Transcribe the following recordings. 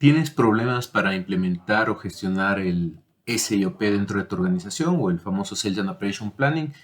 ¿Tienes problemas para implementar o gestionar el SIOP dentro de tu organización o el famoso Sales and Operation Planning?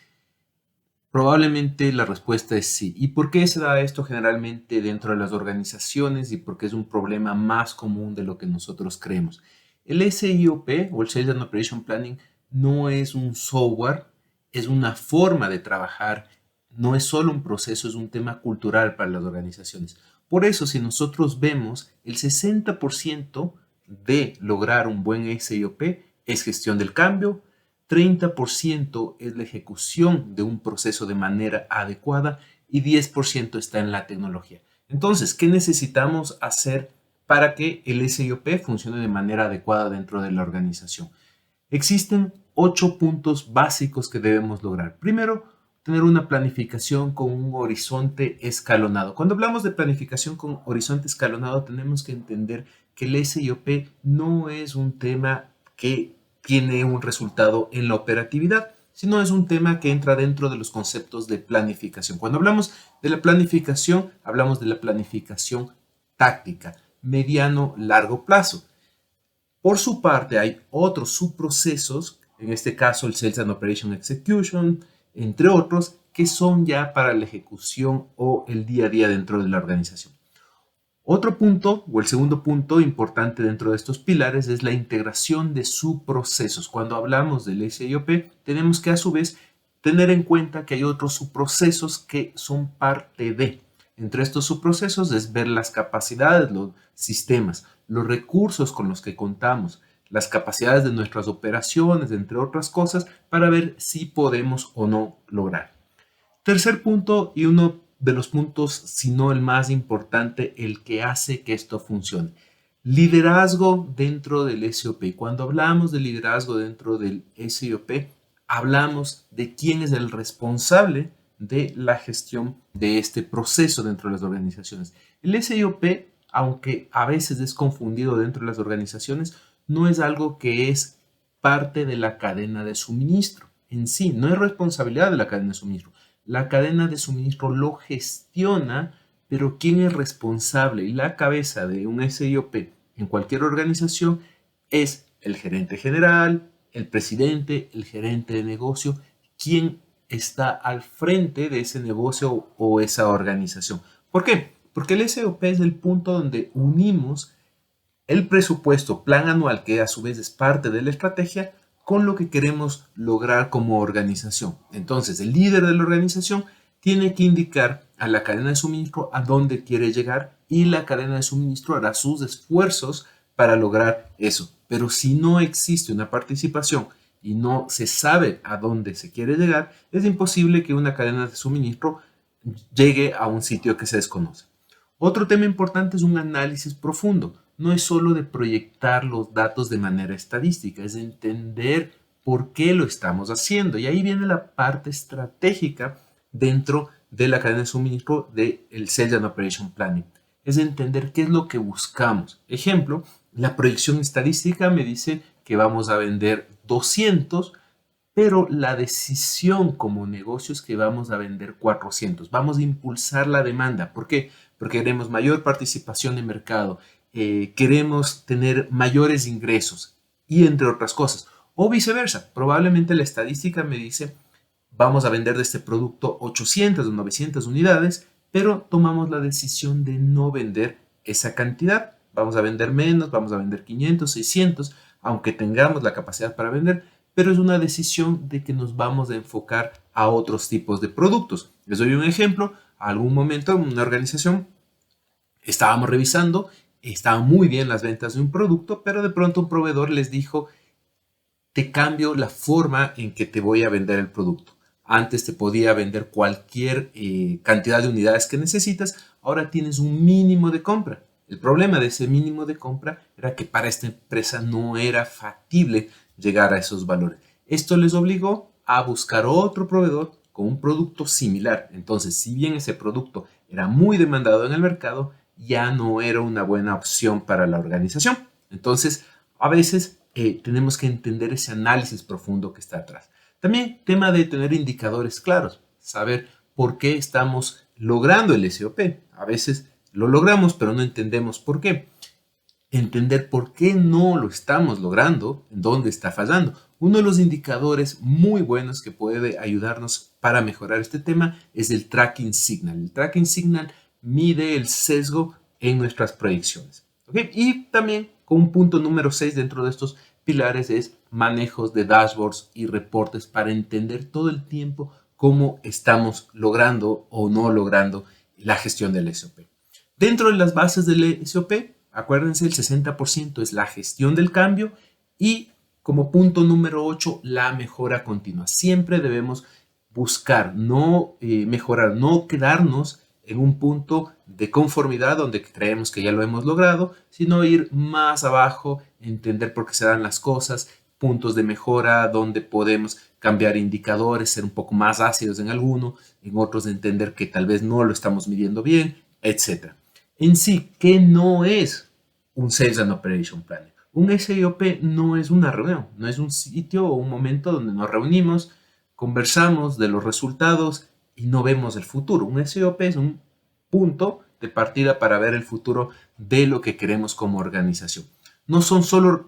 Probablemente la respuesta es sí. ¿Y por qué se da esto generalmente dentro de las organizaciones y por qué es un problema más común de lo que nosotros creemos? El SIOP o el Sales and Operation Planning no es un software, es una forma de trabajar, no es solo un proceso, es un tema cultural para las organizaciones. Por eso, si nosotros vemos, el 60% de lograr un buen SIOP es gestión del cambio, 30% es la ejecución de un proceso de manera adecuada y 10% está en la tecnología. Entonces, ¿qué necesitamos hacer para que el SIOP funcione de manera adecuada dentro de la organización? Existen 8 puntos básicos que debemos lograr. Primero, tener una planificación con un horizonte escalonado. Cuando hablamos de planificación con horizonte escalonado, tenemos que entender que el SIOP no es un tema que tiene un resultado en la operatividad, sino es un tema que entra dentro de los conceptos de planificación. Cuando hablamos de la planificación, hablamos de la planificación táctica, mediano, largo plazo. Por su parte, hay otros subprocesos, en este caso el Sales and Operation Execution, entre otros, que son ya para la ejecución o el día a día dentro de la organización. Otro punto, o el segundo punto importante dentro de estos pilares, es la integración de subprocesos. Cuando hablamos del SIOP, tenemos que a su vez tener en cuenta que hay otros subprocesos que son parte de. Entre estos subprocesos es ver las capacidades, los sistemas, los recursos con los que contamos, las capacidades de nuestras operaciones, entre otras cosas, para ver si podemos o no lograr. Tercer punto, y uno de los puntos, si no el más importante, el que hace que esto funcione. Liderazgo dentro del SIOP. Cuando hablamos de liderazgo dentro del SIOP, hablamos de quién es el responsable de la gestión de este proceso dentro de las organizaciones. El SIOP, aunque a veces es confundido dentro de las organizaciones, no es algo que es parte de la cadena de suministro en sí, no es responsabilidad de la cadena de suministro. La cadena de suministro lo gestiona, pero ¿quién es responsable? Y la cabeza de un SIOP en cualquier organización es el gerente general, el presidente, el gerente de negocio, quien está al frente de ese negocio o esa organización. ¿Por qué? Porque el SIOP es el punto donde unimos el presupuesto, plan anual, que a su vez es parte de la estrategia, con lo que queremos lograr como organización. Entonces, el líder de la organización tiene que indicar a la cadena de suministro a dónde quiere llegar y la cadena de suministro hará sus esfuerzos para lograr eso. Pero si no existe una participación y no se sabe a dónde se quiere llegar, es imposible que una cadena de suministro llegue a un sitio que se desconoce. Otro tema importante es un análisis profundo. No es solo de proyectar los datos de manera estadística, es de entender por qué lo estamos haciendo. Y ahí viene la parte estratégica dentro de la cadena de suministro del Sales and Operation Planning. Es entender qué es lo que buscamos. Ejemplo, la proyección estadística me dice que vamos a vender 200, pero la decisión como negocio es que vamos a vender 400. Vamos a impulsar la demanda. ¿Por qué? Porque queremos mayor participación de mercado, queremos tener mayores ingresos y entre otras cosas. O viceversa, probablemente la estadística me dice vamos a vender de este producto 800 o 900 unidades, pero tomamos la decisión de no vender esa cantidad. Vamos a vender menos, vamos a vender 500, 600, aunque tengamos la capacidad para vender, pero es una decisión de que nos vamos a enfocar a otros tipos de productos. Les doy un ejemplo. A algún momento en una organización estábamos revisando, estaban muy bien las ventas de un producto, pero de pronto un proveedor les dijo, te cambio la forma en que te voy a vender el producto. Antes te podía vender cualquier cantidad de unidades que necesitas, ahora tienes un mínimo de compra. El problema de ese mínimo de compra era que para esta empresa no era factible llegar a esos valores. Esto les obligó a buscar otro proveedor con un producto similar. Entonces, si bien ese producto era muy demandado en el mercado, ya no era una buena opción para la organización. Entonces, a veces tenemos que entender ese análisis profundo que está atrás. También tema de tener indicadores claros, saber por qué estamos logrando el SIOP. A veces lo logramos, pero no entendemos por qué. entender por qué no lo estamos logrando, en dónde está fallando. Uno de los indicadores muy buenos que puede ayudarnos para mejorar este tema es el tracking signal. El tracking signal mide el sesgo en nuestras proyecciones. ¿Okay? Y también con un punto número 6 dentro de estos pilares es manejos de dashboards y reportes para entender todo el tiempo cómo estamos logrando o no logrando la gestión del SOP. Dentro de las bases del SOP, acuérdense, el 60% es la gestión del cambio y como punto número 8, la mejora continua. Siempre debemos buscar no mejorar, no quedarnos en un punto de conformidad donde creemos que ya lo hemos logrado, sino ir más abajo, entender por qué se dan las cosas, puntos de mejora donde podemos cambiar indicadores, ser un poco más ácidos en alguno, en otros entender que tal vez no lo estamos midiendo bien, etc. En sí, ¿qué no es un Sales and Operation Planning? Un SIOP no es una reunión, no es un sitio o un momento donde nos reunimos, conversamos de los resultados y no vemos el futuro. Un SIOP es un punto de partida para ver el futuro de lo que queremos como organización. No son solo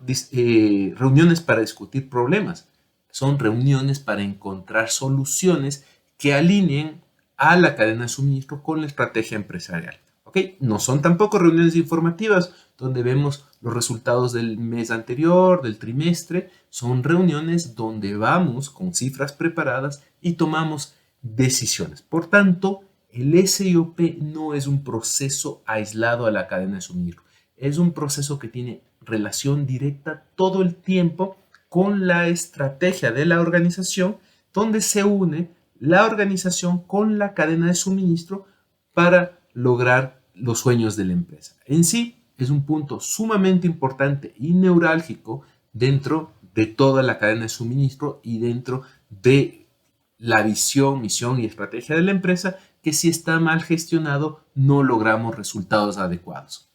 reuniones para discutir problemas, son reuniones para encontrar soluciones que alineen a la cadena de suministro con la estrategia empresarial. ¿Okay? No son tampoco reuniones informativas donde vemos los resultados del mes anterior, del trimestre. Son reuniones donde vamos con cifras preparadas y tomamos decisiones. Por tanto, el SIOP no es un proceso aislado a la cadena de suministro. Es un proceso que tiene relación directa todo el tiempo con la estrategia de la organización, donde se une la organización con la cadena de suministro para lograr los sueños de la empresa. En sí, es un punto sumamente importante y neurálgico dentro de toda la cadena de suministro y dentro de la visión, misión y estrategia de la empresa, que si está mal gestionado no logramos resultados adecuados.